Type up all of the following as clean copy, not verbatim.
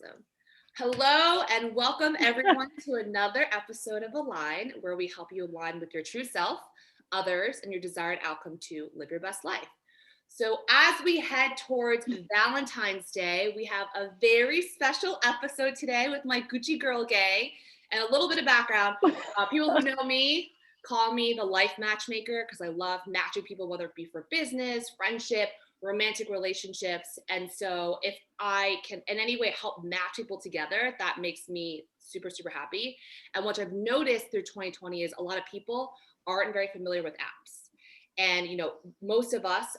Awesome. Hello and welcome everyone to another episode of Align, where we help you align with your true self, others, and your desired outcome to live your best life. So as we head towards Valentine's Day, we have a very special episode today with my Gucci girl gang. And a little bit of background, people who know me call me the life matchmaker because I love matching people, whether it be for business, friendship, romantic relationships. And so if I can in any way help match people together, that makes me super, super happy. And what I've noticed through 2020 is a lot of people aren't very familiar with apps. And, you know, most of us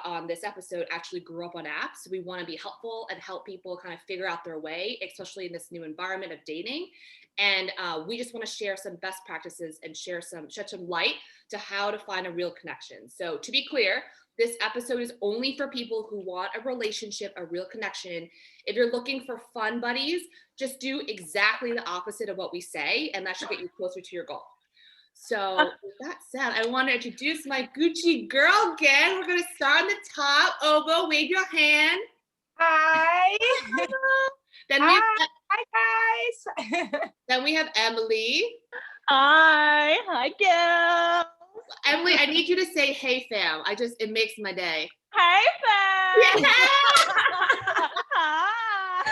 on this episode actually grew up on apps. So we want to be helpful and help people kind of figure out their way, especially in this new environment of dating. And we just want to share some best practices and shed some light to how to find a real connection. So to be clear, this episode is only for people who want a relationship, a real connection. If you're looking for fun buddies, just do exactly the opposite of what we say, and that should get you closer to your goal. So with that said, I want to introduce my Gucci girl gang. We're going to start on the top. Obo, wave your hand. Hi. Then we have, guys. Then we have Emily. Hi girl. Emily, I need you to say, hey fam. It makes my day. Hey fam. Yeah. Hi.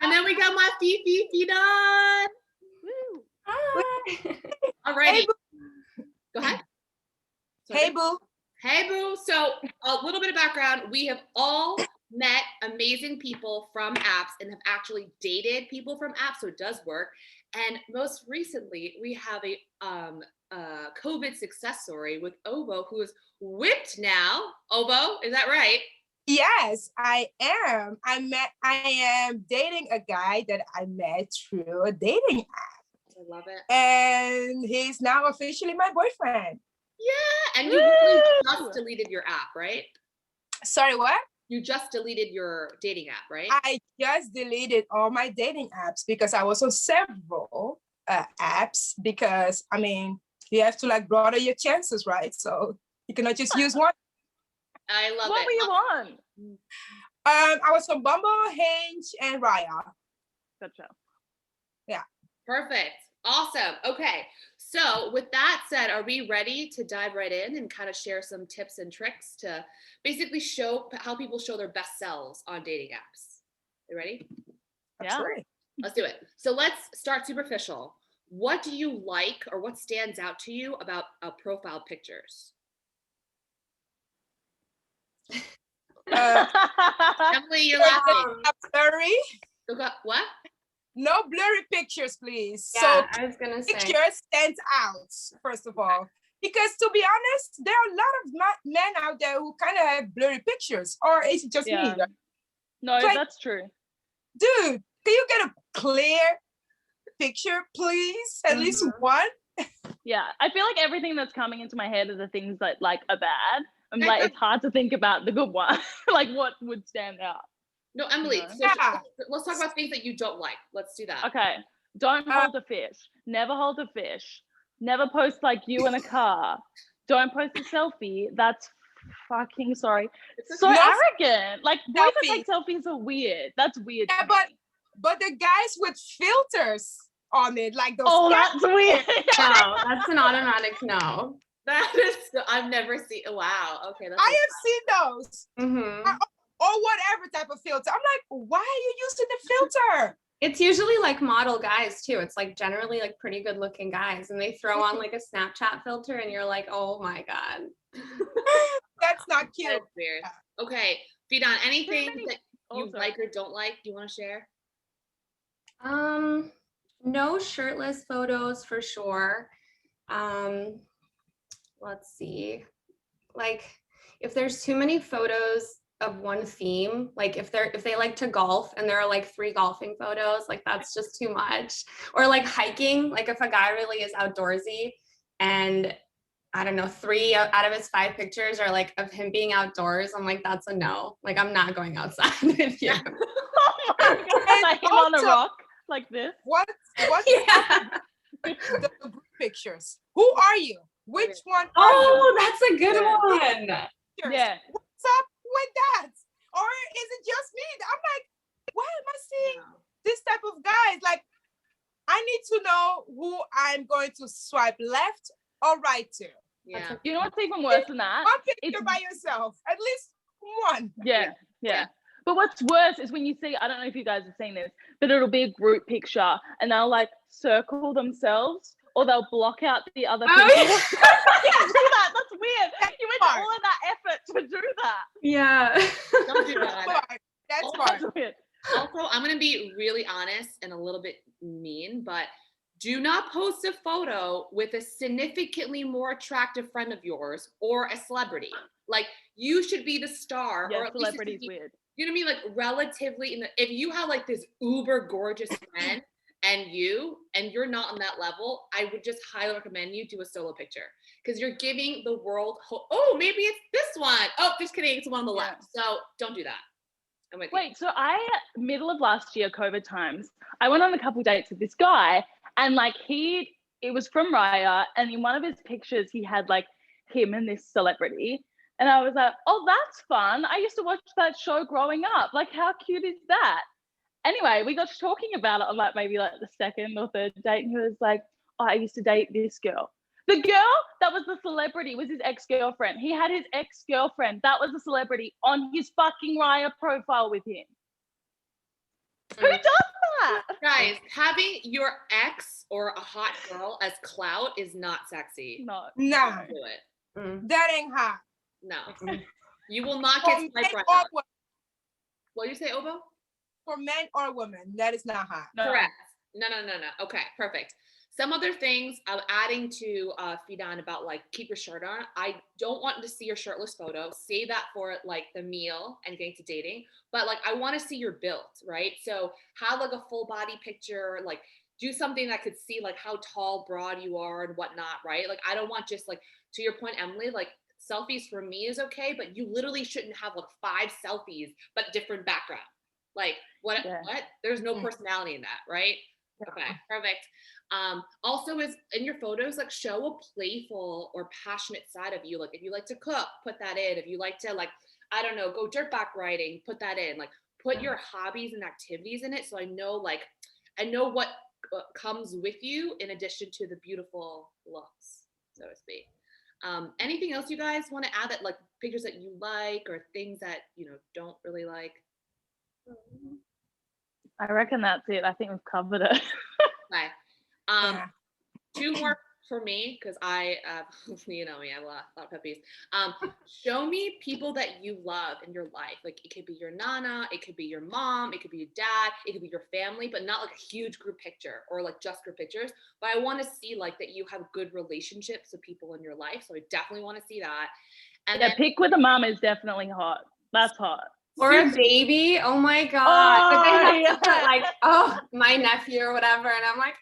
And then we got my Fifi Fidan. Woo. Hi. Alrighty. Hey, Go ahead. Hey, boo. Hey, boo. So a little bit of background. We have all met amazing people from apps and have actually dated people from apps, so it does work. And most recently, we have a COVID success story with Obo, who is whipped now. Obo, is that right? Yes, I am. I am dating a guy that I met through a dating app. I love it. And he's now officially my boyfriend. Yeah, and you really just deleted your app, right? Sorry, what? You just deleted your dating app, right? I just deleted all my dating apps because I was on several apps because, I mean, you have to like broaden your chances, right? So you cannot just use one. I love What it. were you on? I was on Bumble, Hinge, and Raya. Gotcha. Yeah. Perfect. Awesome. Okay. So with that said, are we ready to dive right in and kind of share some tips and tricks to basically show how people show their best selves on dating apps? You ready? Yeah. Absolutely. Let's do it. So let's start superficial. What do you like or what stands out to you about profile pictures? Emily, you're laughing. Blurry. What? No blurry pictures, please. Yeah, So I was gonna say. picture stands out, first of all. Because to be honest, there are a lot of men out there who kind of have blurry pictures. Or is it just me? Right? No, Like, that's true. dude, can you get a clear picture, please? At least one? Yeah, I feel like everything that's coming into my head are the things that like are bad. I'm like, it's hard to think about the good one. Like what would stand out. No, Emily, No. so let's talk about things that you don't like. Let's do that. Okay. Don't hold a fish. Never hold a fish. Never post like you in a car. Don't post a selfie. That's fucking sorry. So arrogant. Like boys that take selfies are weird. That's weird. Yeah, but the guys with filters on it, like those. Oh, that's weird. No, that's an automatic no. That is, I've never seen. Wow. Okay. I have seen those. Mm-hmm. Or whatever type of filter. I'm like, why are you using the filter? It's usually like model guys too. It's like generally like pretty good looking guys, and they throw on like a Snapchat filter, and you're like, oh my god, that's not cute. That's weird. Okay, Fidan, anything that you like or don't like, you want to share? No shirtless photos for sure. Let's see, like if there's too many photos of one theme, like if they like to golf and there are like 3 golfing photos, like that's just too much. Or like hiking, like if a guy really is outdoorsy and I don't know, 3 out of his 5 pictures are like of him being outdoors, I'm like, that's a no. Like I'm not going outside with you. Oh my god, like him on a rock like this. What? Yeah. The group pictures. Who are you? Which one? Oh, that's a good one. Yeah. What's up with that? Or is it just me? I'm like, why am I seeing know who I'm going to swipe left or right to. Yeah. You know what's even worse than that? One picture by yourself, at least one. Yeah. But what's worse is when you see, I don't know if you guys have seen this, but it'll be a group picture and they'll like circle themselves or they'll block out the other people. Yeah. Do that. That's weird. You went to all of that effort to do that. Yeah. Don't do that. That's Also, fine. That's weird. Also, I'm going to be really honest and a little bit mean, but do not post a photo with a significantly more attractive friend of yours or a celebrity. Like, you should be the star. Yeah, or at least celebrity's weird. You know what I mean? Like, relatively, if you have like this uber gorgeous friend and you're not on that level, I would just highly recommend you do a solo picture because you're giving the world hope. Oh, maybe it's this one. Oh, just kidding. It's one on the left. So don't do that. Wait, so middle of last year, COVID times, I went on a couple dates with this guy and like it was from Raya and in one of his pictures, he had like him and this celebrity. And I was like, oh, that's fun. I used to watch that show growing up. Like, how cute is that? Anyway, we got to talking about it on like maybe like the second or third date. And he was like, oh, I used to date this girl. The girl that was the celebrity was his ex-girlfriend. He had his ex-girlfriend that was a celebrity on his fucking Raya profile with him. Who does that? Guys, having your ex or a hot girl as clout is not sexy. No. Nah, Do it. that ain't hot. No. You will not get swiped right on. What did you say, Obo? For men or women, that is not hot. No. Correct. No. Okay, perfect. Some other things I'm adding to Fidan about like keep your shirt on. I don't want to see your shirtless photo. Save that for like the meal and getting to dating. But like I want to see your build, right? So have like a full body picture, like do something that could see like how tall, broad you are and whatnot, right? Like I don't want just like to your point, Emily, like selfies for me is okay, but you literally shouldn't have like 5 selfies but different background. Like what? There's no personality in that, right? Okay, perfect. Also is in your photos, like show a playful or passionate side of you. Like if you like to cook, put that in. If you like to like, I don't know, go dirtbag riding, put that in. Like put your hobbies and activities in it. So I know what comes with you in addition to the beautiful looks, so to speak. Anything else you guys want to add that like pictures that you like or things that, you know, don't really like? I reckon that's it. I think we've covered it. Okay. 2 more for me because I, you know me, I have a lot of pet peeves. Show me people that you love in your life. Like it could be your nana, it could be your mom, it could be your dad, it could be your family, but not like a huge group picture or like just group pictures. But I want to see like that you have good relationships with people in your life. So I definitely want to see that. And then pic with a mom is definitely hot. That's hot. Or a baby. Oh my God. But they have to put like, oh, my nephew or whatever. And I'm like,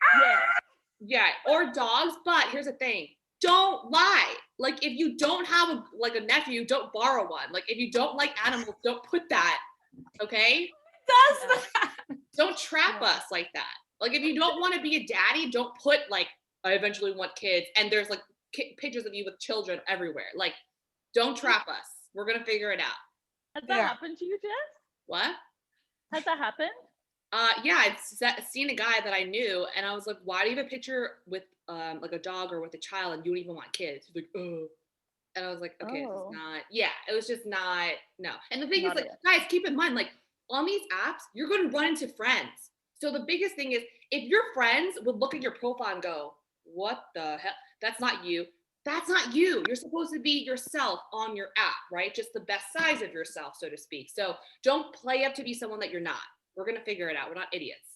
yeah. Or dogs. But here's the thing. Don't lie. Like if you don't have a nephew, don't borrow one. Like if you don't like animals, don't put that. Okay? Does that? Don't trap us like that. Like if you don't want to be a daddy, don't put like, I eventually want kids. And there's like pictures of you with children everywhere. Like don't trap us. We're going to figure it out. Has that happened to you, Jess? What? Has that happened? Yeah, I'd seen a guy that I knew, and I was like, "Why do you have a picture with like a dog or with a child, and you don't even want kids?" He's like, "Oh," and I was like, "Okay, it's not." Yeah, it was just not. No, and the thing is, like, guys, keep in mind, like, on these apps, you're going to run into friends. So the biggest thing is, if your friends would look at your profile and go, "What the hell? That's not you." That's not you. You're supposed to be yourself on your app, right? Just the best size of yourself, so to speak. So don't play up to be someone that you're not. We're going to figure it out. We're not idiots.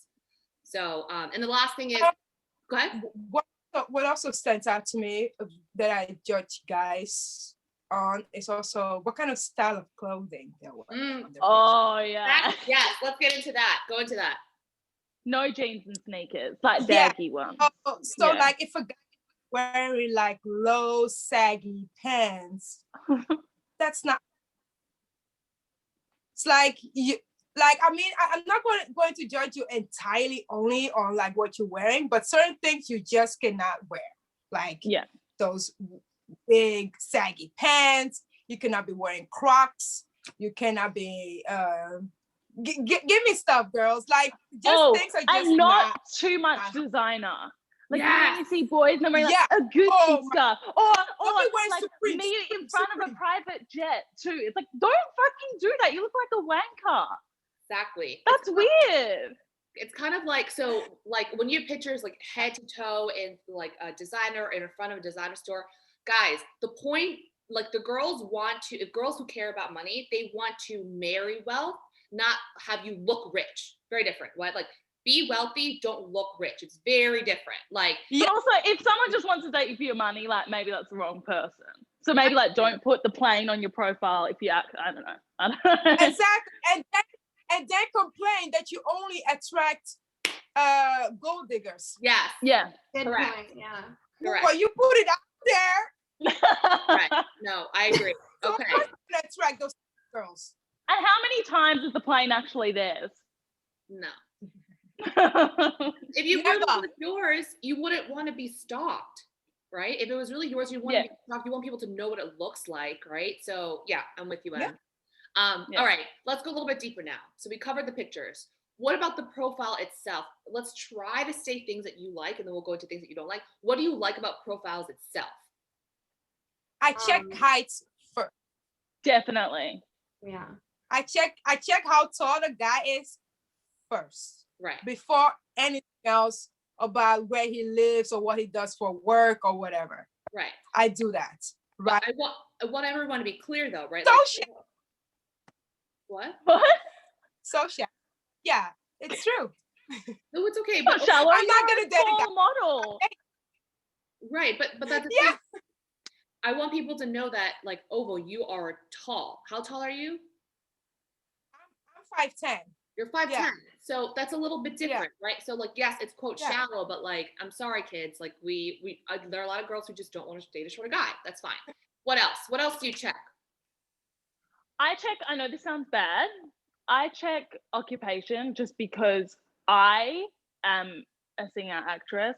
So, and the last thing is, go ahead. What also stands out to me that I judge guys on is also what kind of style of clothing they're wearing. Oh, yeah. Yes, let's get into that. Go into that. No jeans and sneakers, like daggy ones. So like if a guy wearing like low saggy pants, that's not, it's like you like, I mean, I'm not going to judge you entirely only on like what you're wearing, but certain things you just cannot wear, like those big saggy pants. You cannot be wearing Crocs. You cannot be give me stuff, girls, like just things are just not too much designer. Like when you see boys and they're wearing like Yeah. a Gucci Oh my- scarf, or wearing like Supreme, me in front of a Supreme. private jet too. It's like, don't fucking do that. You look like a wanker. Exactly. That's weird. It's kind of like, so like when you have pictures like head to toe in like a designer in front of a designer store, guys, the point, like the girls want to, if girls who care about money, they want to marry wealth, not have you look rich. Very different, right? Like be wealthy, don't look rich. It's very different. Like, but also if someone just wants to date you for your money, like maybe that's the wrong person. So maybe like don't put the plane on your profile if you act, I don't know. Exactly. And then complain that you only attract gold diggers. yes. Yeah. Good Correct. point. Yeah. Correct. Well, you put it out there. Right. No, I agree. So Okay. of course you're gonna attract those girls. And how many times is the plane actually theirs? No. If If you Never. really was yours, you wouldn't want to be stalked, right? If it was really yours, you want to be stalked. You want people to know what it looks like, right? So yeah, I'm with you, Em. Yeah. All right, let's go a little bit deeper now. So we covered the pictures. What about the profile itself? Let's try to say things that you like, and then we'll go into things that you don't like. What do you like about profiles itself? I check heights first. Definitely. Yeah. I check how tall the guy is first. Right. Before anything else about where he lives or what he does for work or whatever. Right. I do that. Right. I want everyone to be clear though, right? Social. What? Social. Yeah, it's true. No, it's okay. But But shallow, I'm not gonna date a guy. model. right, but that's the Yeah. thing. I want people to know that, like, Oval, you are tall. How tall are you? I'm 5'10". You're 5'10". Yeah. So that's a little bit different, right? So like, yes, it's quote shallow, but like, I'm sorry, kids. Like there are a lot of girls who just don't want to date a shorter guy. That's fine. What else? What else do you check? I know this sounds bad. I check occupation just because I am a singer actress.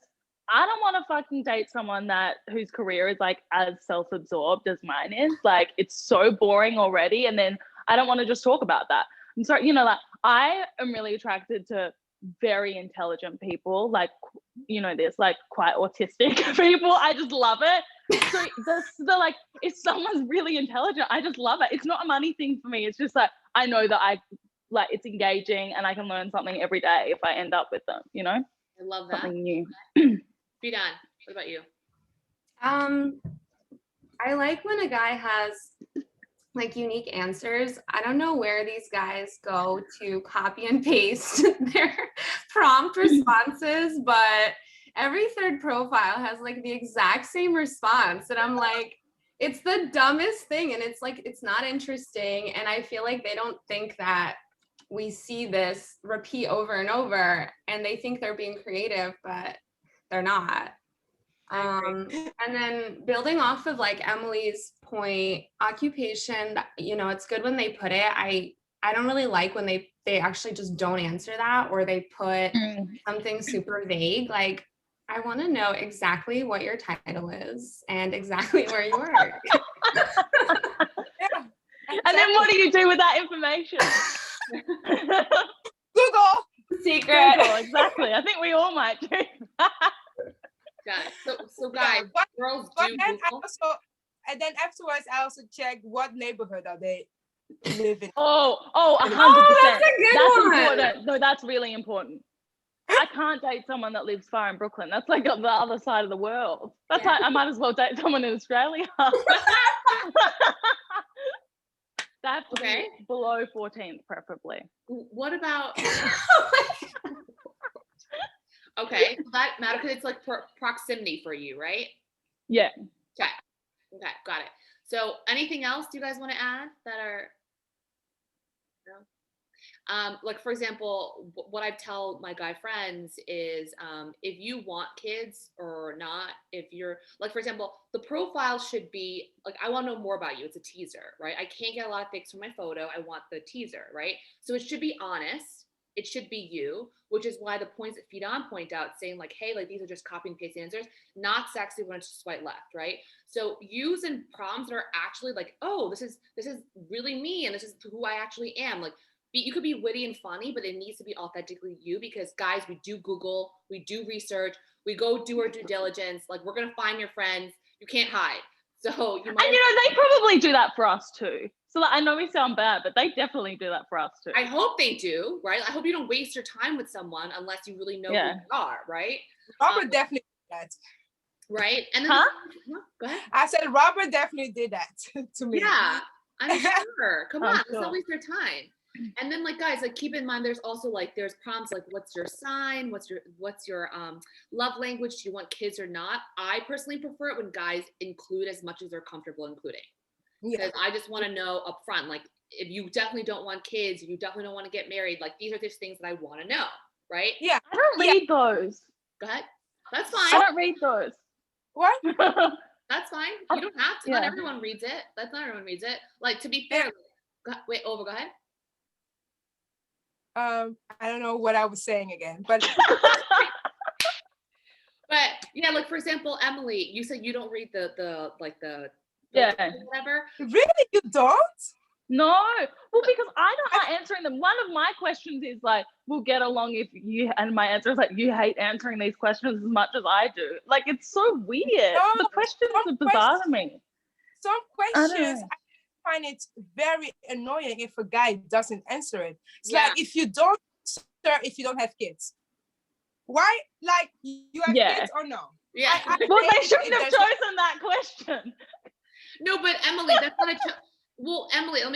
I don't want to fucking date someone whose career is like as self-absorbed as mine is. Like it's so boring already. And then I don't want to just talk about that. I'm sorry, like I am really attracted to very intelligent people, like, like quite autistic people. I just love it. So the like, if someone's really intelligent, I just love it. It's not a money thing for me. It's just like, I know that it's engaging and I can learn something every day if I end up with them, I love that. Something new. Fidan, what about you? I like when a guy has like unique answers. I don't know where these guys go to copy and paste their prompt responses, but every third profile has like the exact same response. And I'm like, it's the dumbest thing. And it's like, it's not interesting. And I feel like they don't think that we see this repeat over and over and they think they're being creative, but they're not. And then building off of like Emily's point, occupation, it's good when they put it. I don't really like when they actually just don't answer that, or they put something super vague. Like, I want to know exactly what your title is and exactly where you work. And then what do you do with that information? Google. Secret. Google, exactly. I think we all might do that. Yeah. So guys, girls do Google. And then afterwards, I also check what neighborhood are they live in. 100%. that's a good one. Important. No, that's really important. I can't date someone that lives far in Brooklyn. That's like on the other side of the world. That's like I might as well date someone in Australia. They have to be below 14th, preferably. What about? Okay, that matters because it's like proximity for you, right? Yeah. Okay, got it. So anything else you guys want to add that are, like for example, what I tell my guy friends is if you want kids or not, if you're like, for example, the profile should be like, I want to know more about you. It's a teaser, right? I can't get a lot of pics from my photo. I want the teaser, right? So it should be honest. It should be you, which is why the points that Fidan point out saying like, hey, like these are just copy and paste answers, not sexy when it's swipe left, right? So using prompts that are actually like, oh, this is really me and this is who I actually am. Like you could be witty and funny, but it needs to be authentically you because guys, we do Google, we do research, We go do our due diligence. Like, we're gonna find your friends. You can't hide. So you might. And they probably do that for us too. So like, I know we sound bad, but they definitely do that for us too. I hope they do, right? I hope you don't waste your time with someone unless you really know who they are, right? Robert definitely did that. Right? And then go ahead. I said Robert definitely did that to me. Yeah, I'm sure. Come on, let's not waste their time. And then, like, guys, like, keep in mind, there's also like, there's prompts like, what's your sign? What's your love language? Do you want kids or not? I personally prefer it when guys include as much as they're comfortable including. Because I just want to know up front, like, if you definitely don't want kids, if you definitely don't want to get married, like, these are just things that I want to know, right? Yeah. I don't read those. Go ahead. That's fine. I don't read those. What? That's fine. You don't have to. Not everyone reads it. Not everyone reads it. Like, to be fair, go ahead. I don't know what I was saying again, but but yeah, like, for example, Emily, you said you don't read the whatever. Really, you don't? No, well, because I'm not answering them. One of my questions is like, we'll get along if you, and my answer is like, you hate answering these questions as much as I do. Like, it's so weird. No, the questions are bizarre to me. Some questions I find it very annoying if a guy doesn't answer it. It's like, if you don't have kids, why? Like, you have kids or no? Yeah. Well, they shouldn't have chosen that question. No, but Emily, that's not well, Emily, let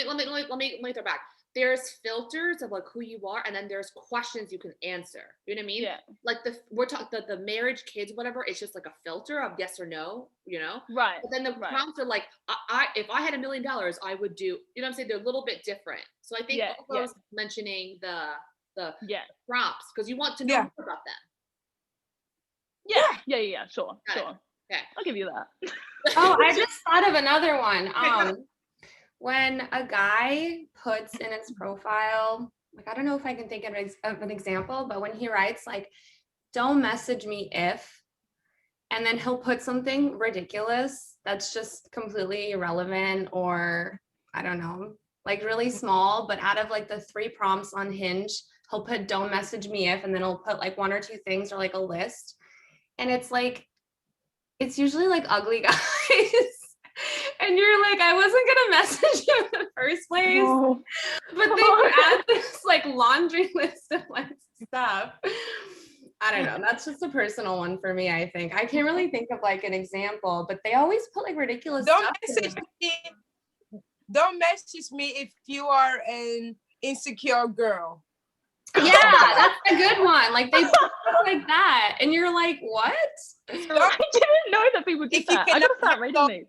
me throw back. There's filters of like who you are, and then there's questions you can answer. You know what I mean? Yeah. Like we're talking the marriage, kids, whatever. It's just like a filter of yes or no. You know? Right. But then the prompts are like, if I had $1 million, I would do. You know what I'm saying? They're a little bit different. So I think also mentioning the prompts because you want to know more about them. Yeah. Sure. Okay. I'll give you that. Oh, I just thought of another one. When a guy puts in his profile, like, I don't know if I can think of an example, but when he writes like, don't message me if, and then he'll put something ridiculous that's just completely irrelevant, or I don't know, like really small, but out of like the 3 prompts on Hinge, he'll put don't message me if, and then he'll put like 1 or 2 things or like a list. And it's like, it's usually like ugly guys. And you're like, I wasn't gonna message you in the first place, but they add this like laundry list of like stuff. I don't know. That's just a personal one for me, I think. I can't really think of like an example, but they always put like ridiculous stuff. Don't message me if you are an insecure girl. Yeah, that's a good one. Like they put stuff like that, and you're like, what? I didn't know that people did that. I gotta start reading these.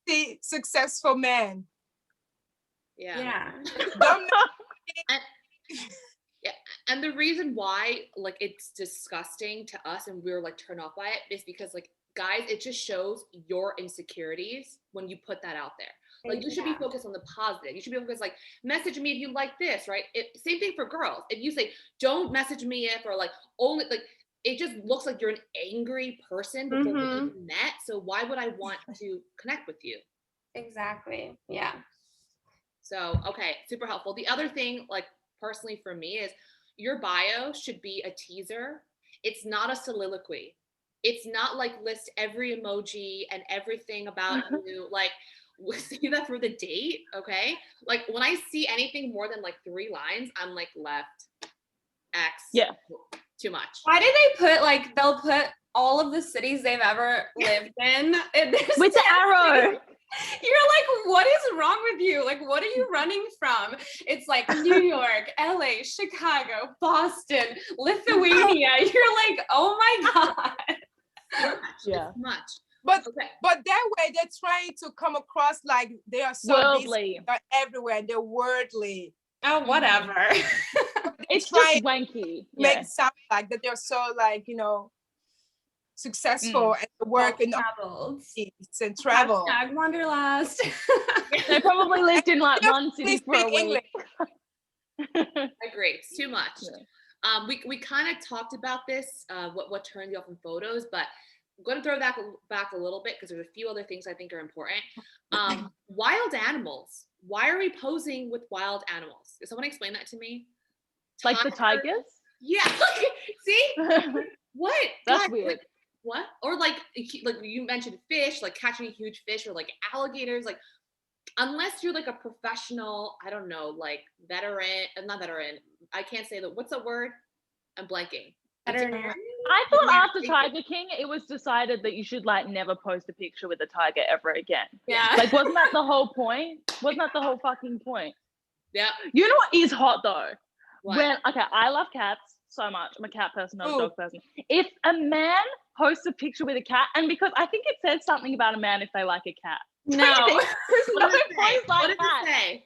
The successful man. Yeah. And the reason why like it's disgusting to us and we're like turned off by it is because like guys, it just shows your insecurities when you put that out there. Like you should be focused on the positive. You should be focused like message me if you like this, right? Same thing for girls. If you say don't message me if, or like only like, it just looks like you're an angry person before we even met. So why would I want to connect with you? Exactly. Yeah. So, okay, super helpful. The other thing, like personally for me, is your bio should be a teaser. It's not a soliloquy. It's not like list every emoji and everything about you. Like, see that for the date, okay? Like when I see anything more than like 3 lines, I'm like left, X. Yeah. Too much. Why do they put like, they'll put all of the cities they've ever lived in with the arrow? You're like, what is wrong with you? Like, what are you running from? It's like New York, LA, Chicago, Boston, Lithuania. You're like, oh my God. Yeah. Much. But that way they're trying to come across like they are so worldly. They're everywhere. They're worldly. Oh, whatever. It's just wanky. Make it sound like that they're so like, you know, successful and work and travel. Wanderlust. They probably lived in like one city for a week. Agree. It's too much. Yeah. We kind of talked about this, what turns you off in photos, but I'm going to throw that back a little bit because there's a few other things I think are important. Wild animals. Why are we posing with wild animals? Can someone explain that to me? Like the tigers? Yeah. See? What? That's God, weird. like, what? Or like you mentioned fish, like catching a huge fish, or like alligators, like unless you're like a professional, I don't know, like not veteran. I can't say that. What's the word? I'm blanking. Veterinarian. I thought after Tiger King, it was decided that you should like never post a picture with a tiger ever again. Yeah. Like, wasn't that the whole point? Wasn't that the whole fucking point? Yeah. You know what is hot though? What? Okay, I love cats so much. I'm a cat person, not a dog person. If a man posts a picture with a cat, and because I think it says something about a man if they like a cat. No. There's no boys like What does cats. it say?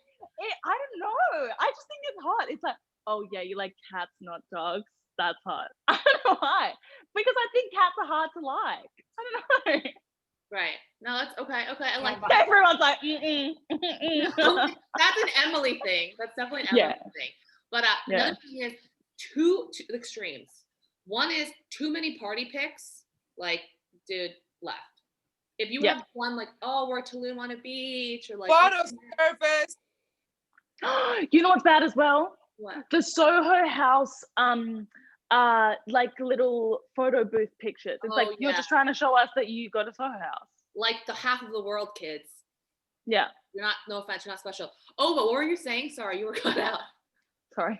I don't know. I just think it's hot. It's like, oh yeah, you like cats, not dogs. That's hot. I don't know why. Because I think cats are hard to like. I don't know. Right. No, that's okay. Okay, I like that. Everyone's like, That's an Emily thing. That's definitely an Emily thing. But another thing is two extremes. One is too many party pics. Like, dude, left. If you have one like, oh, we're at Tulum on a beach, or like photo service. You know what's bad as well? What? The Soho House like little photo booth pictures. It's like you're just trying to show us that you got a Soho House. Like the half of the world kids. Yeah. You're not, no offense, you're not special. Oh, but what were you saying? Sorry, you were cut out. Sorry.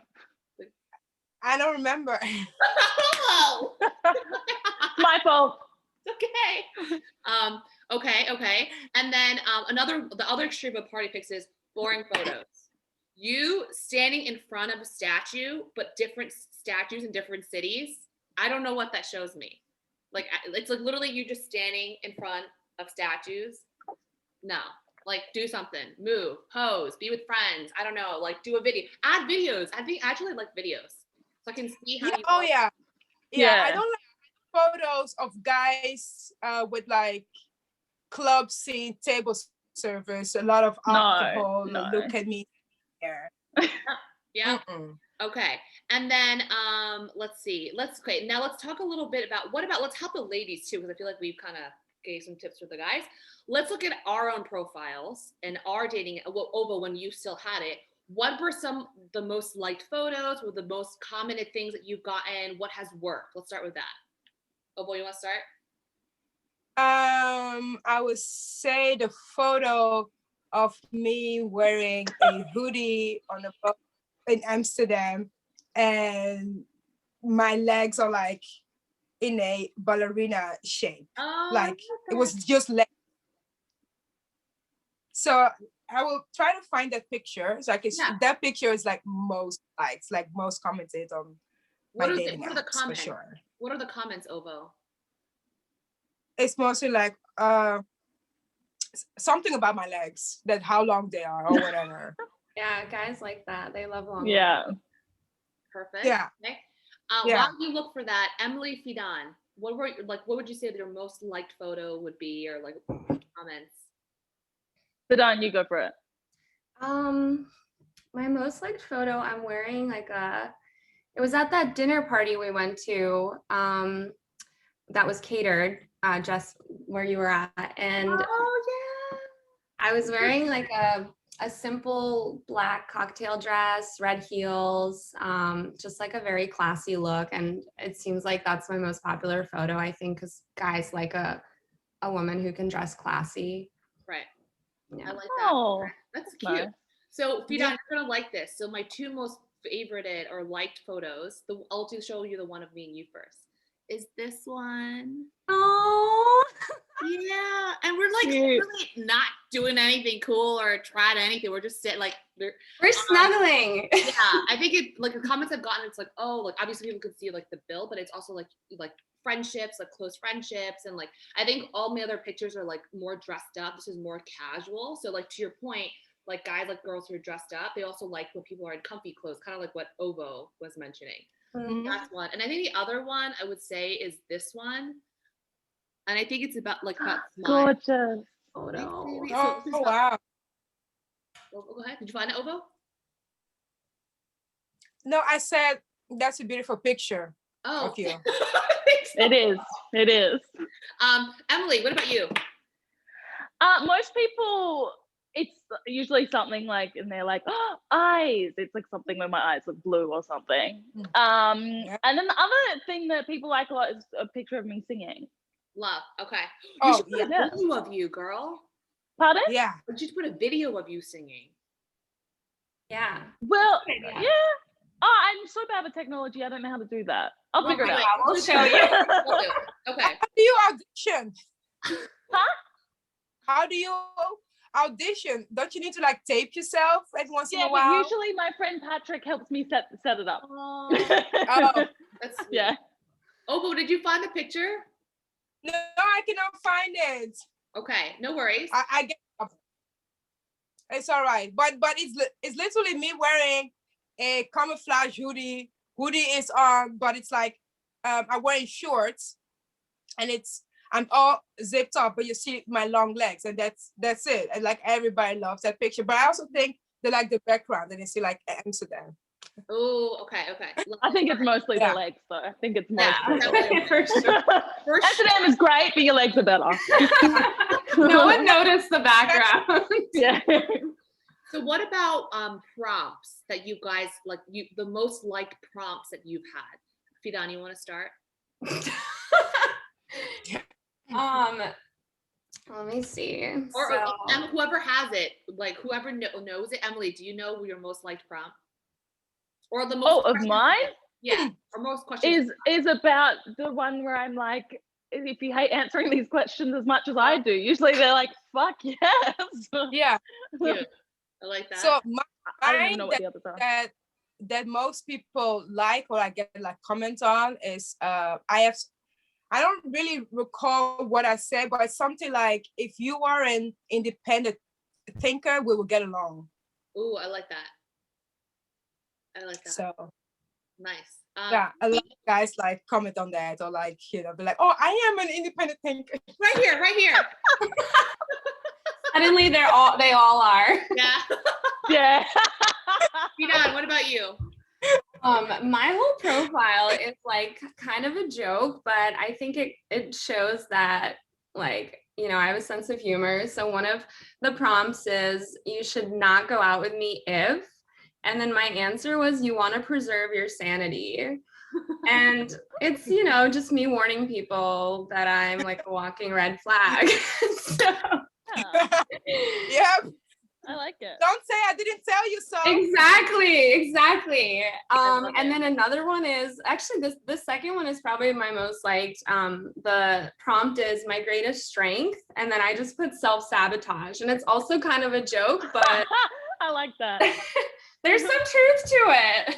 I don't remember. Oh! My fault. Okay. Okay. And then the other extreme of party pics is boring photos. You standing in front of a statue, but different statues in different cities. I don't know what that shows me. Like, it's like literally you just standing in front of statues. No, like do something, move, pose, be with friends. I don't know, like do a video, add videos. I think I actually like videos, so I can see how you. Oh yeah. I don't like photos of guys with like club scene, table service, a lot of alcohol. No. Look at me there. Yeah. Okay. And then let's see. Now let's talk a little bit about let's help the ladies too, because I feel like we've kind of gave some tips for the guys. Let's look at our own profiles and our dating. Ova, when you still had it, what were the most liked photos, or the most commented things that you've gotten? What has worked? Let's start with that. Ova, you want to start? I would say the photo of me wearing a hoodie on a boat in Amsterdam, and my legs are like in a ballerina shape. Like it was just legs. So I will try to find that picture. It's like that picture is like most likes, like most commented on my dating apps for sure. What are the comments, Ovo? It's mostly like something about my legs, that how long they are or whatever. Yeah, guys like that. They love long. Yeah. legs. Perfect. Yeah. Okay. While you look for that, Emily Fidan, what would you say that your most liked photo would be, or like comments? Fidan, you go for it. My most liked photo, I'm wearing like it was at that dinner party we went to, that was catered, just where you were at, and I was wearing like a simple black cocktail dress, red heels, just like a very classy look. And it seems like that's my most popular photo, I think, because guys like a woman who can dress classy. Right. Yeah. I like that. Oh, that's cute. Nice. So Fidan, you're gonna like this. So my two most favorited or liked photos, I'll just show you the one of me and you first. Is this one? Oh, yeah. And we're like really not doing anything cool or trying anything. We're just sitting like we're snuggling. Yeah, I think it like the comments I've gotten. It's like, oh, like obviously people could see like the bill, but it's also like friendships, like close friendships, and like I think all my other pictures are like more dressed up. This is more casual. So like to your point, like guys like girls who are dressed up. They also like when people are in comfy clothes, kind of like what Ovo was mentioning. Mm-hmm. That's one. And I think the other one I would say is this one. And I think it's about smile. Gorgeous. Oh no. Oh, wow. Go ahead. Did you find it, Ovo? No, I said that's a beautiful picture of you. It is. It is. Emily, what about you? Most people it's usually something like, and they're like, oh, eyes. It's like something where my eyes look blue or something. And then the other thing that people like a lot is a picture of me singing. Love. Okay. You Oh, should put a video of you, girl. Pardon? Yeah. You should put a video of you singing. Yeah. Well, yeah. Oh, I'm so bad with technology. I don't know how to do that. I'll figure it out. We'll show you. We'll do. Okay. How do you audition? Huh? How do you audition? Don't you need to like tape yourself like once in a Yeah, while? but usually my friend Patrick helps me set it up. Oh, that's sweet. Yeah. Oh, but did you find the picture? No, I cannot find it. Okay, no worries. I get it's all right, but it's literally me wearing a camouflage hoodie. Hoodie is on, but it's like I'm wearing shorts, and I'm all zipped up, but you see my long legs, and that's it. And like everybody loves that picture, but I also think they like the background, and they see like Amsterdam. Oh, okay. I think it's mostly the legs, though. I think it's mostly for sure. Amsterdam is great, but your legs are better. No one noticed the background. Yeah. So what about prompts that you guys like? The most liked prompts that you've had. Fidan, you want to start? Let me see. Or whoever has it, like whoever knows it. Emily, do you know your most liked prompt? Or the most of mine? Yeah, or most questions is about the one where I'm like, if you hate answering these questions as much as I do, usually they're like, fuck yes. Yeah. Cute. I like that. So I don't even know what the others are. That most people like or I get like comments on is I don't really recall what I said, but it's something like, if you are an independent thinker, we will get along. Ooh, I like that. So nice. Yeah, a lot of guys like comment on that, or like, be like, oh, I am an independent thinker. Right here. Suddenly they all are. Yeah. Yeah. Fidan, what about you? My whole profile is like kind of a joke, but I think it shows that, like, I have a sense of humor. So one of the prompts is, you should not go out with me if, and then my answer was, you want to preserve your sanity. And it's, just me warning people that I'm like a walking red flag. So, yeah. I like it. Don't say I didn't tell you so. Exactly. And then another one is actually the second one is probably my most liked. The prompt is my greatest strength, and then I just put self-sabotage, and it's also kind of a joke, but I like that. There's some truth to it.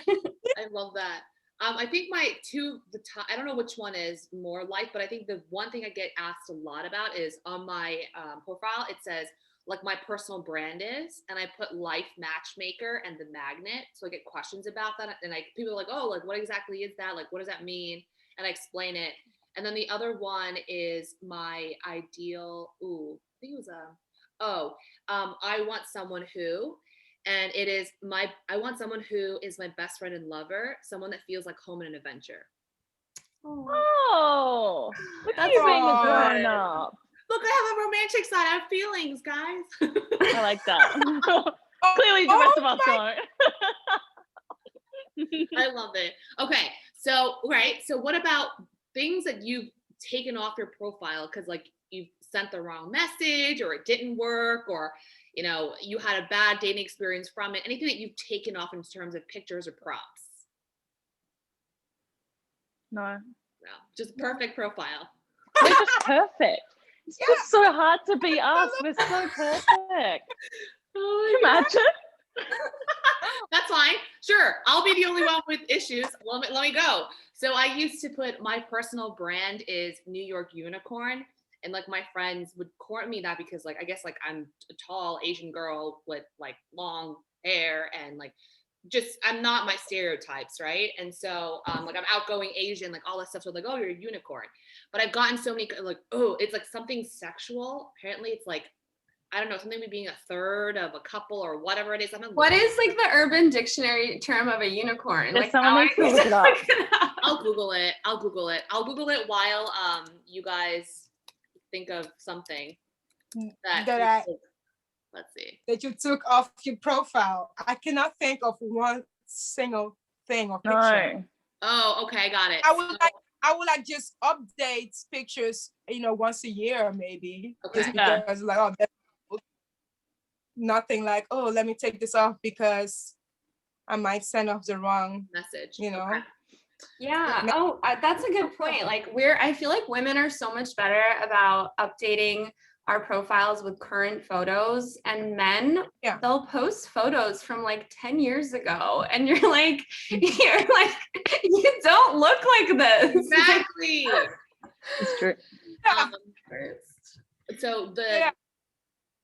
I love that. I think my top, I don't know which one is more like, but I think the one thing I get asked a lot about is on my profile, it says like my personal brand is, and I put life matchmaker and the magnet. So I get questions about that. And people are like, oh, like what exactly is that? Like, what does that mean? And I explain it. And then the other one is my ideal, I think it was I want someone who, and it is I want someone who is my best friend and lover, someone that feels like home and an adventure. Oh, look at you being a grown up. Look, I have a romantic side. I have feelings, guys. I like that. Clearly the rest of us don't. I love it. Okay, so what about things that you've taken off your profile because like you sent the wrong message, or it didn't work, or you had a bad dating experience from it? Anything that you've taken off in terms of pictures or props? No, just perfect profile. We're just perfect. It's just so hard to be us. We're so perfect. Oh, imagine. That's fine. Sure, I'll be the only one with issues. Let me go. So I used to put my personal brand is New York Unicorn, and like my friends would court me that because like I guess like I'm a tall Asian girl with like long hair and like just I'm not my stereotypes, right? And so like I'm outgoing Asian, like all that stuff. So like, oh, you're a unicorn. But I've gotten so many like, oh, it's like something sexual. Apparently, it's like I don't know, something with being a third of a couple or whatever it is. What is like the Urban Dictionary term of a unicorn? Like, someone needs to look it up. I'll Google it. I'll Google it while you guys think of something that Let's see. that you took off your profile? I cannot think of one single thing or picture. No. Oh, okay, I got it. I would like just update pictures, once a year maybe. Okay. Just because that's nothing like, oh, let me take this off because I might send off the wrong message. Okay. Yeah. Oh, that's a good point. Like I feel like women are so much better about updating our profiles with current photos, and men, they'll post photos from like 10 years ago and you're like, you don't look like this. Exactly. It's true. So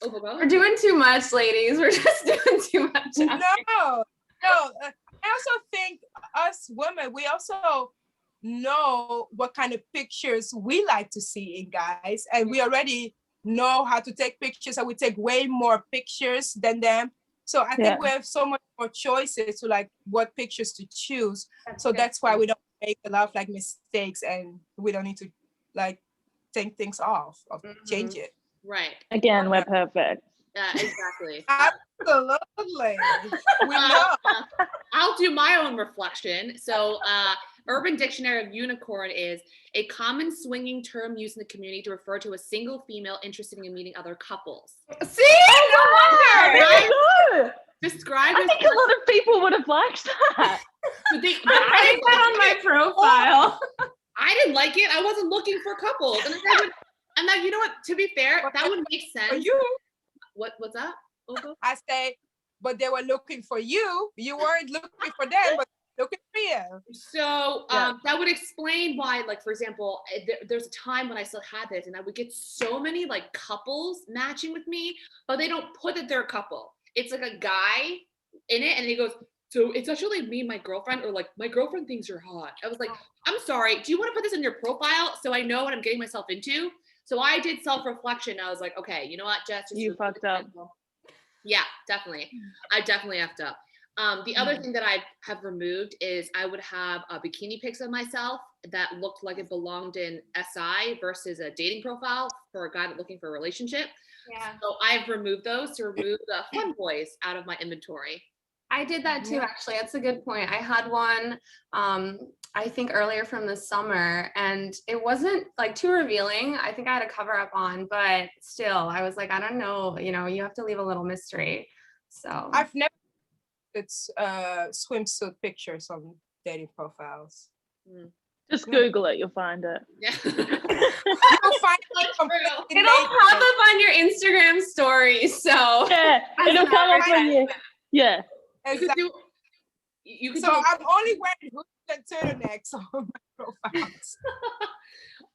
we're doing too much, ladies. We're just doing too much. No. I also think us women, we also know what kind of pictures we like to see in guys, and we already know how to take pictures, and we take way more pictures than them. So I think we have so much more choices to like what pictures to choose. That's why we don't make a lot of like mistakes, and we don't need to like take things off or change it. Right. Again, we're perfect. Yeah, exactly. Absolutely. We know. I'll do my own reflection. So Urban Dictionary of Unicorn is a common swinging term used in the community to refer to a single female interested in meeting other couples. See? No wonder. I think a lot of people would have liked that. I put that on my profile. I didn't like it. I wasn't looking for couples. And then, you know what? To be fair, that would make sense. For you. What's that? I say, but they were looking for you. You weren't looking for them, but looking for you. So that would explain why, like, for example, there's a time when I still had this, and I would get so many like couples matching with me, but they don't put that they're a couple. It's like a guy in it, and he goes, so it's actually me and my girlfriend, or like my girlfriend thinks you're hot. I was like, I'm sorry, do you want to put this in your profile so I know what I'm getting myself into? So I did self-reflection. I was like, okay, you know what, Jess? You fucked up. Yeah, definitely. I definitely effed up. The other thing that I have removed is I would have bikini pics of myself that looked like it belonged in SI versus a dating profile for a guy looking for a relationship. Yeah. So I've removed those to remove the fun boys out of my inventory. I did that too, actually. That's a good point. I had one, I think earlier from the summer, and it wasn't like too revealing. I think I had a cover up on, but still, I was like, I don't know, you have to leave a little mystery. So I've never swimsuit pictures on dating profiles. Just Google it, you'll find it. Yeah. You'll find it. It'll pop up on your Instagram story. So yeah, it'll come up on you. Yeah. Exactly. You could I'm only wearing hoops and turtlenecks on my profiles.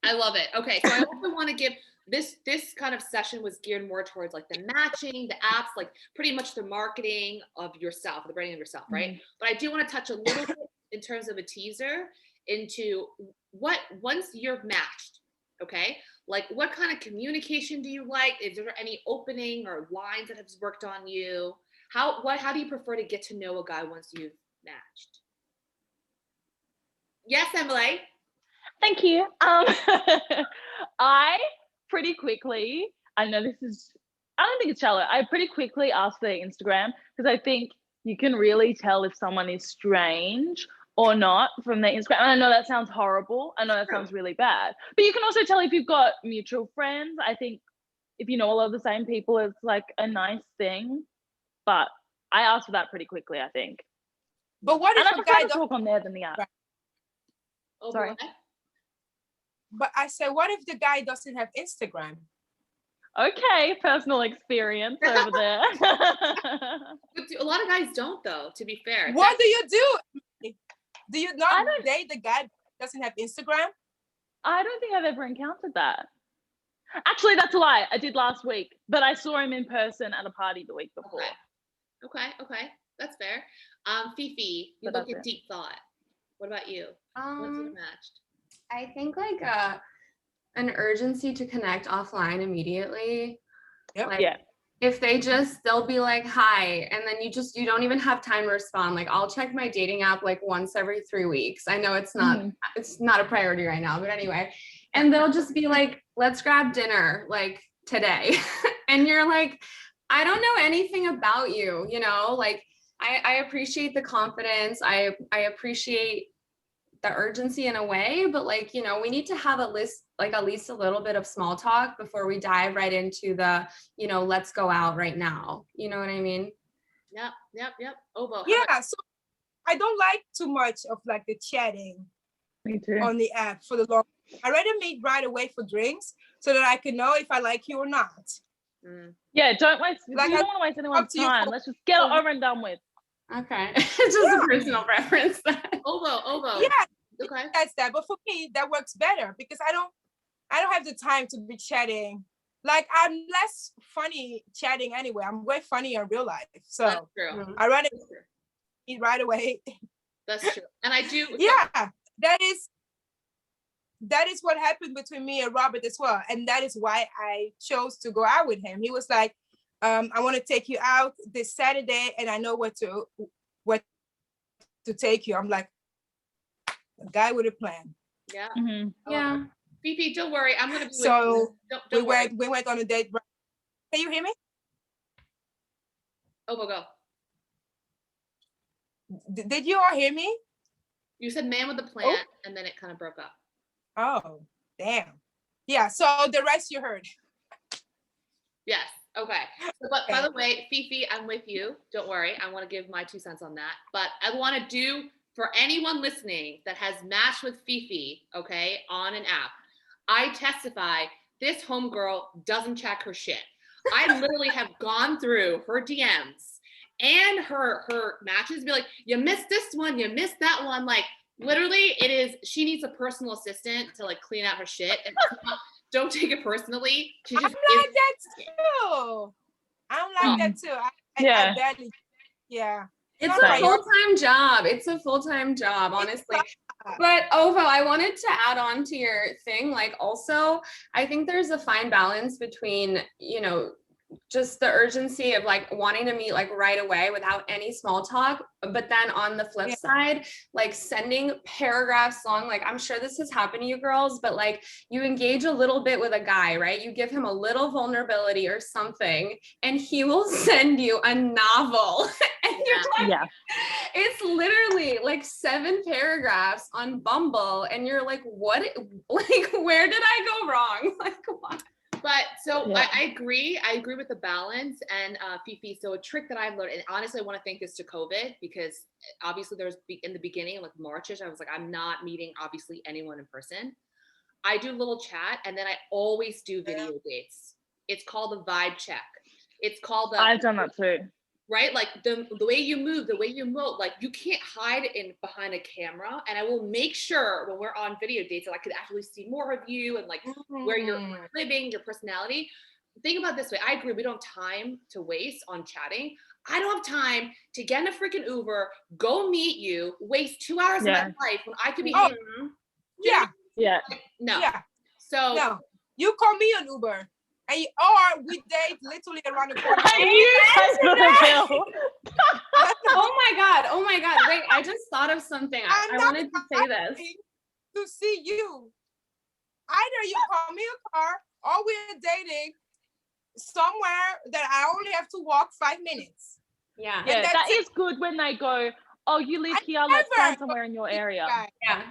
I love it. Okay, so I also want to give this kind of session was geared more towards like the matching, the apps, like pretty much the marketing of yourself, the branding of yourself, right? But I do want to touch a little bit in terms of a teaser into what once you're matched, okay? Like what kind of communication do you like? Is there any opening or lines that have worked on you? How do you prefer to get to know a guy once you've matched? Yes, Emily. Thank you. I pretty quickly, I don't think it's shallow. I pretty quickly ask their Instagram because I think you can really tell if someone is strange or not from their Instagram. And I know that sounds horrible. I know that sounds really bad. But you can also tell if you've got mutual friends. I think if you know a lot of the same people, it's like a nice thing. But I asked for that pretty quickly, I think. But what if a guy talk on there than the app? Oh, sorry. But I said, what if the guy doesn't have Instagram? Okay, personal experience over there. A lot of guys don't, though, to be fair. What do you do? Do you not date the guy that doesn't have Instagram? I don't think I've ever encountered that. Actually, that's a lie. I did last week, but I saw him in person at a party the week before. Okay. That's fair. Fifi, you look at deep thought. What about you? Once you've matched? I think like an urgency to connect offline immediately. Yep. Like, if they'll be like, hi, and then you don't even have time to respond. Like I'll check my dating app like once every 3 weeks. I know it's not a priority right now, but anyway. And they'll just be like, let's grab dinner like today. And you're like, I don't know anything about you, you know, like I appreciate the confidence. I appreciate the urgency in a way, but like, you know, we need to have at least a little bit of small talk before we dive right into the, you know, let's go out right now. You know what I mean? Yep. Obo. Yeah. So I don't like too much of like the chatting on the app for the long. I rather meet right away for drinks so that I can know if I like you or not. Yeah, don't waste. Like, you don't want to waste anyone's time. Let's just get it over and done with. Okay. It's just a personal preference. Obo. Yeah. Okay. That's that. But for me, that works better because I don't have the time to be chatting. Like, I'm less funny chatting anyway. I'm way funny in real life. So that's true. I rather eat right away. That's true. And I do. Yeah, that is what happened between me and Robert as well. And that is why I chose to go out with him. He was like, I want to take you out this Saturday and I know what to take you. I'm like, a guy with a plan. Yeah. Yeah. Fifi, don't worry. I'm gonna be so don't worry. we went on a date. Can you hear me? Obo, go. Did you all hear me? You said man with a plan, and then it kind of broke up. Oh, damn. Yeah, so the rest you heard. Yes. Okay. So, but by the way, Fifi, I'm with you. Don't worry. I want to give my 2 cents on that. But I want to do for anyone listening that has matched with Fifi, okay, on an app, I testify this homegirl doesn't check her shit. I literally have gone through her DMs and her matches and be like, you missed this one, you missed that one. Like, literally, it is, she needs a personal assistant to like clean out her shit. And don't take it personally. She just I'm like that too. I'm like that too. I barely, yeah. It's a full-time job. It's a full-time job, honestly. But Ovo, I wanted to add on to your thing. Like, also, I think there's a fine balance between, you know, just the urgency of like wanting to meet like right away without any small talk, but then on the flip side, like sending paragraphs long, like I'm sure this has happened to you girls, but like you engage a little bit with a guy, right? You give him a little vulnerability or something and he will send you a novel and you're like, it's literally like 7 paragraphs on Bumble and you're like, what, like where did I go wrong? Like what? But so I agree with the balance and Fifi. So a trick that I've learned, and honestly, I want to thank this to COVID because obviously there's in the beginning, like Marchish, I was like, I'm not meeting obviously anyone in person. I do a little chat and then I always do video dates. It's called the vibe check. It's called I've done that too. Right? Like the way you move, the way you emote, like you can't hide behind a camera. And I will make sure when we're on video dates that I could actually see more of you and like where you're living, your personality. Think about it this way. I agree. We don't have time to waste on chatting. I don't have time to get in a freaking Uber, go meet you, waste 2 hours of my life when I could be. No. So no. You call me an Uber. Or we date literally around the corner. Oh my God. Wait, I just thought of something. I wanted to say this. To see you. Either you call me a car or we're dating somewhere that I only have to walk 5 minutes. Yeah, that is good when they go, oh, you live here, let's find somewhere in your area. Yeah.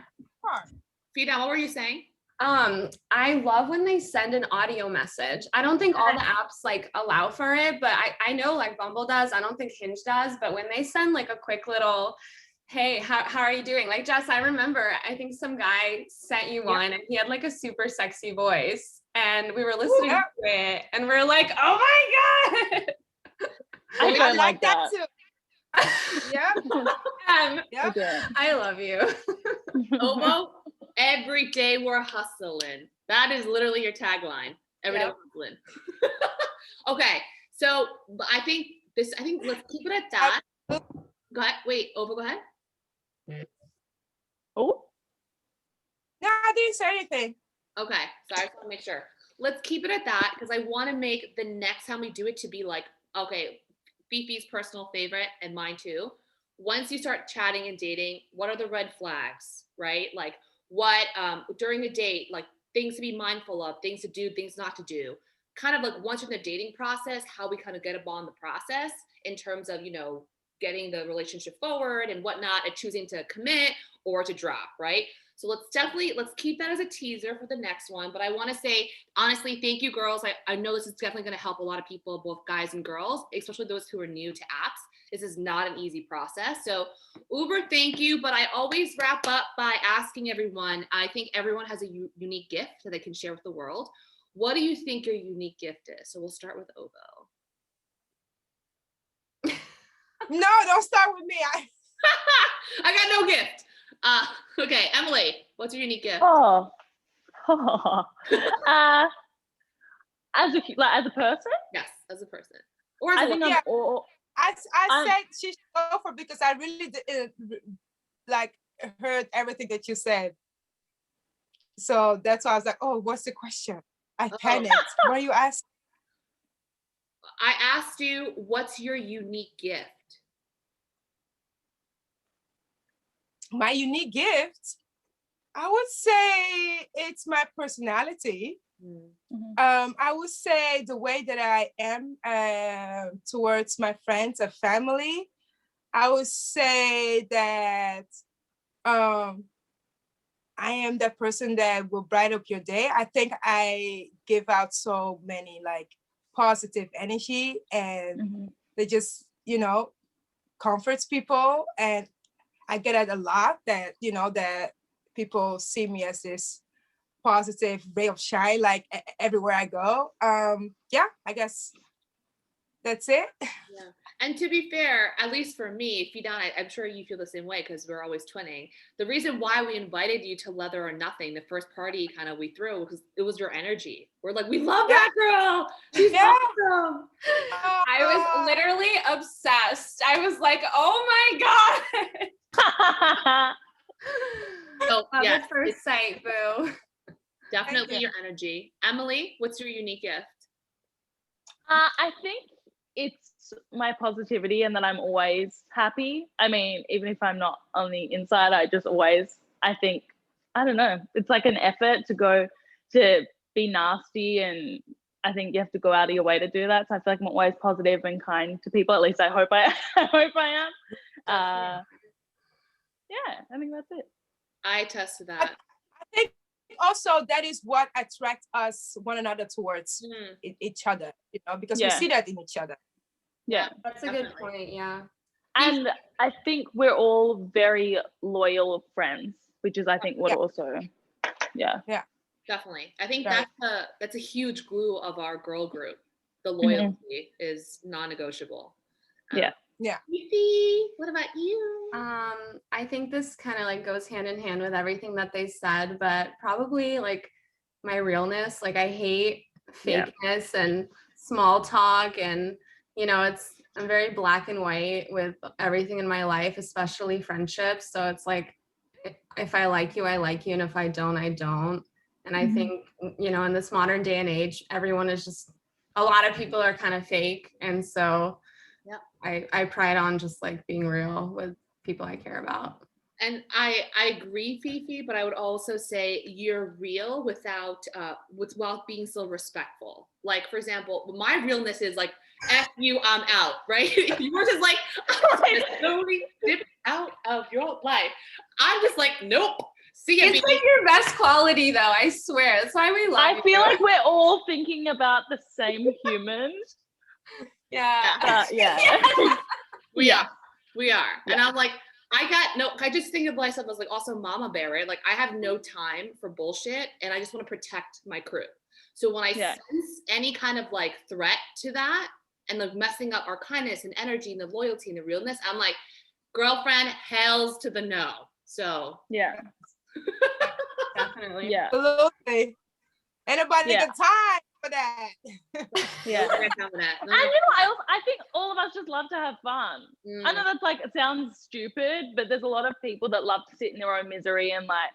Fida, what were you saying? I love when they send an audio message. I don't think all the apps like allow for it, but I know like Bumble does. I don't think Hinge does, but when they send like a quick little, hey, how are you doing? Like Jess, I remember, I think some guy sent you one and he had like a super sexy voice and we were listening to it and we're like, oh my God. I like that too. I love you. Obo, every day we're hustling. That is literally your tagline. Every day we're hustling. Okay, so I think let's keep it at that. Go ahead. Wait, Obo, go ahead. Oh. No, I didn't say anything. Okay, so I just want to make sure. Let's keep it at that because I want to make the next time we do it to be like, okay, Fifi's personal favorite and mine too. Once you start chatting and dating, what are the red flags, right? Like what during a date, like things to be mindful of, things to do, things not to do. kind of like once you're in the dating process, how we kind of get upon the process in terms of, you know, getting the relationship forward and whatnot, and choosing to commit or to drop, right? So let's keep that as a teaser for the next one. But I want to say, honestly, thank you, girls. I know this is definitely going to help a lot of people, both guys and girls, especially those who are new to apps. This is not an easy process. So Uber, thank you. But I always wrap up by asking everyone, I think everyone has a unique gift that they can share with the world. What do you think your unique gift is? So we'll start with Ovo. No, don't start with me. I got no gift. Okay, Emily, what's your unique gift? As a person? Yes, as a person. Or as I think I'm all. I said she should go for, because I really didn't like heard everything that you said. So that's why I was like, oh, what's the question? I panicked. What are you asking? I asked you, what's your unique gift? My unique gift, I would say it's my personality. Mm-hmm. I would say the way that I am towards my friends and family. I would say that I am that person that will brighten up your day. I think I give out so many like positive energy, and they just, you know, comforts people. And I get it a lot that, you know, that people see me as this positive ray of shine, like everywhere I go. Yeah, I guess that's it. Yeah. And to be fair, at least for me, Fidan, I'm sure you feel the same way because we're always twinning. The reason why we invited you to Leather or Nothing, the first party kind of we threw, because it was your energy. We're like, we love that girl. She's awesome. I was literally obsessed. I was like, oh my God. So, love at first sight, boo. Definitely your energy. Emily, what's your unique gift? I think it's my positivity, and that I'm always happy. I mean, even if I'm not on the inside, I just always, I think, I don't know, it's like an effort to go to be nasty, and I think you have to go out of your way to do that. So I feel like I'm always positive and kind to people. At least I hope I am. Yeah, I think that's it. I attest to that. I think also that is what attracts us one another towards each other, you know, because we see that in each other. Yeah, that's a good point. Yeah. And I think we're all very loyal friends, which is, I think, what also, definitely. I think that's a huge glue of our girl group. The loyalty is non-negotiable. Yeah. Fifi, what about you? I think this kind of like goes hand in hand with everything that they said, but probably like my realness. Like I hate fakeness and small talk, and you know, I'm very black and white with everything in my life, especially friendships. So it's like, if I like you, I like you, and if I don't, I don't. And I think, you know, in this modern day and age, everyone is just, a lot of people are kind of fake, and so I pride on just like being real with people I care about. And I agree, Fifi, but I would also say you're real while being still respectful. Like, for example, my realness is like, F you, I'm out, right? Yours is like, I'm gonna slowly dip out of your life. I'm just like, nope. See ya, it's like your best quality, though. I swear. That's why we love you. I feel like we're all thinking about the same human. Yeah. We are. And I'm like, I just think of myself as like also mama bear, right? Like I have no time for bullshit, and I just want to protect my crew. So when I sense any kind of like threat to that and like messing up our kindness and energy and the loyalty and the realness, I'm like, girlfriend, hells to the no. So definitely. Yeah. Absolutely. Anybody got time for that? Yeah. And you know, I think all of us just love to have fun. I know that's like, it sounds stupid, but there's a lot of people that love to sit in their own misery, and like,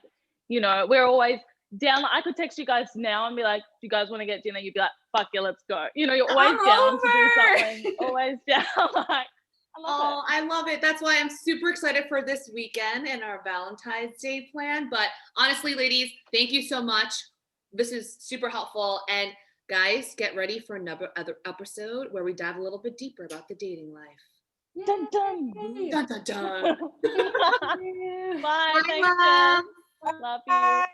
you know, we're always down. I could text you guys now and be like, do you guys want to get dinner? You'd be like, fuck yeah, let's go. You know, you're always down to do something. Always down. Like, I love it. That's why I'm super excited for this weekend and our Valentine's Day plan. But honestly, ladies, thank you so much. This is super helpful. And Guys, get ready for another episode where we dive a little bit deeper about the dating life. Dun dun. Dun dun dun. Bye. Bye, Thanks, love. Jen. Love you.